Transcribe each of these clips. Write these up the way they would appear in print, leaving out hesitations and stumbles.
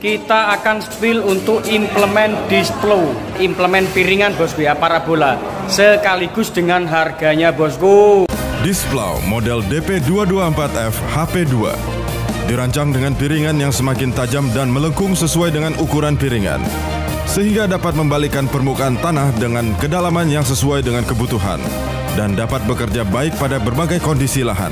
kita akan spill untuk implement display, implement piringan bosku ya, parabola, sekaligus dengan harganya bosku. Display model DP224F HP2 dirancang dengan piringan yang semakin tajam dan melengkung sesuai dengan ukuran piringan, sehingga dapat membalikkan permukaan tanah dengan kedalaman yang sesuai dengan kebutuhan dan dapat bekerja baik pada berbagai kondisi lahan.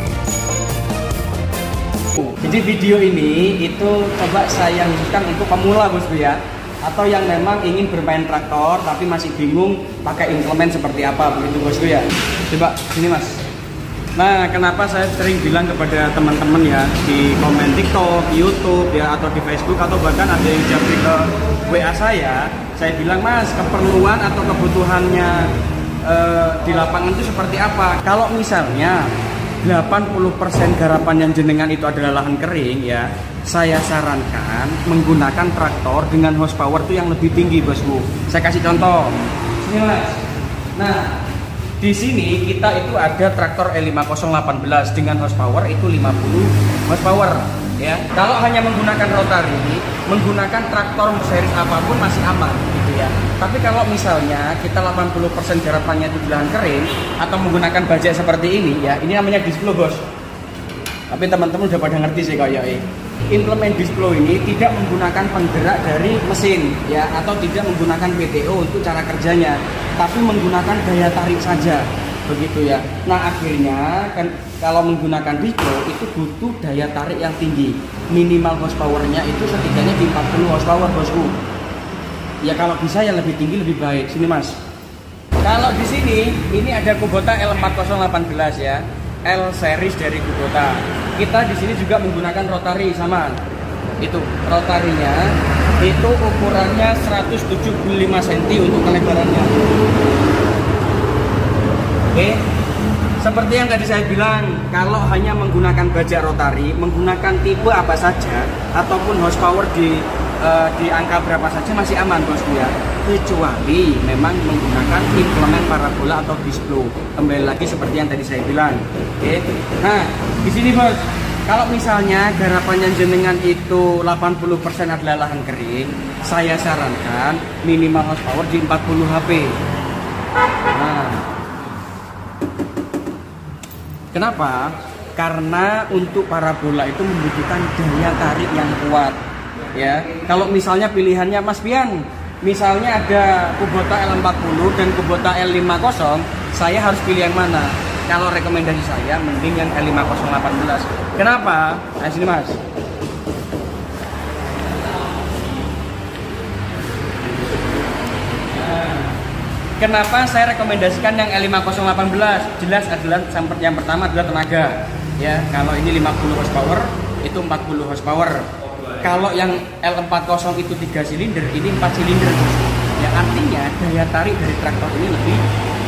Jadi video ini itu coba saya khususkan untuk pemula bosku ya, atau yang memang ingin bermain traktor tapi masih bingung pakai implement seperti apa begitu bosku ya. Coba sini mas. Nah, kenapa saya sering bilang kepada teman-teman ya di komen TikTok, YouTube ya, atau di Facebook, atau bahkan ada yang japri ke WA saya bilang mas, keperluan atau kebutuhannya di lapangan itu seperti apa? Kalau misalnya 80% garapan yang jenengan itu adalah lahan kering ya, saya sarankan menggunakan traktor dengan horsepower itu yang lebih tinggi bosku. Saya kasih contoh sini mas. Nah, di sini kita itu ada traktor E5018 dengan horsepower itu 50 horsepower ya. Kalau hanya menggunakan rotary, menggunakan traktor series apapun masih aman gitu ya. Tapi kalau misalnya kita 80% garapannya itu di lahan kering atau menggunakan bajai seperti ini ya, ini namanya display bos. Tapi teman-teman udah pada ngerti sih kayaknya. Implement display ini tidak menggunakan penggerak dari mesin ya, atau tidak menggunakan PTO untuk cara kerjanya, tapi menggunakan daya tarik saja begitu ya. Nah akhirnya kan kalau menggunakan display itu butuh daya tarik yang tinggi, minimal horsepowernya itu setidaknya di 40 horsepower bosku ya. Kalau bisa yang lebih tinggi lebih baik. Sini mas. Kalau di sini ini ada Kubota L4018 ya, L series dari Kubota. Kita di sini juga menggunakan rotary sama. Itu rotarinya itu ukurannya 175 cm untuk kelebarannya. Oke. Seperti yang tadi saya bilang, kalau hanya menggunakan bajak rotary, menggunakan tipe apa saja ataupun horsepower di angka berapa saja masih aman bosku ya, kecuali memang menggunakan implement parabola atau display. Kembali lagi seperti yang tadi saya bilang. Oke. Nah, di sini bos, kalau misalnya garapannya jenengan itu 80% adalah lahan kering, saya sarankan minimal horsepower di 40 HP. Nah, kenapa? Karena untuk parabola itu membutuhkan daya tarik yang kuat. Ya, kalau misalnya pilihannya Mas Pian, misalnya ada Kubota L40 dan Kubota L50, saya harus pilih yang mana? Kalau rekomendasi saya mending yang L5018. Kenapa? Nah sini mas. Kenapa saya rekomendasikan yang L5018? Jelas adalah yang pertama adalah tenaga. Ya, kalau ini 50 horsepower, itu 40 horsepower. Kalau yang L40 itu 3 silinder, ini 4 silinder. Ya, artinya daya tarik dari traktor ini lebih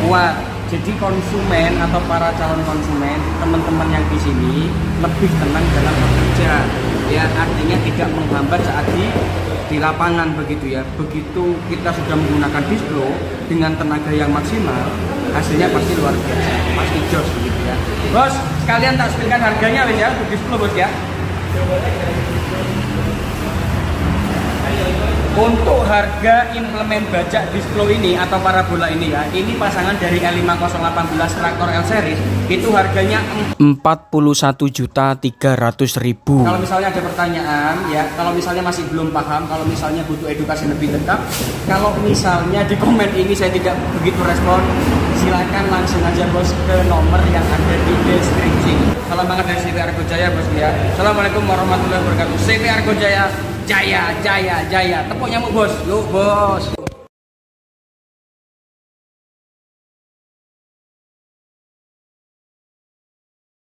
kuat. Jadi konsumen atau para calon konsumen, teman-teman yang di sini lebih tenang dalam bekerja. Ya, artinya tidak menghambat saat di lapangan begitu ya. Begitu kita sudah menggunakan display dengan tenaga yang maksimal, hasilnya pasti luar biasa, pasti jos begitu ya. Bos, sekalian tak spillkan harganya wes ya untuk display bos ya. Untuk harga implement bajak display ini atau parabola ini ya, ini pasangan dari L5018 traktor L series itu harganya 41.300.000. Kalau misalnya ada pertanyaan ya, kalau misalnya masih belum paham, kalau misalnya butuh edukasi lebih lengkap, kalau misalnya di komen ini saya tidak begitu respon, silakan langsung aja bos ke nomor yang ada di deskripsi. Salam banget dari CV Argo Jaya bos ya. Assalamualaikum warahmatullahi wabarakatuh. CV Argo Jaya, jaya, jaya, jaya. Tepuk nyamuk bos, yuk bos.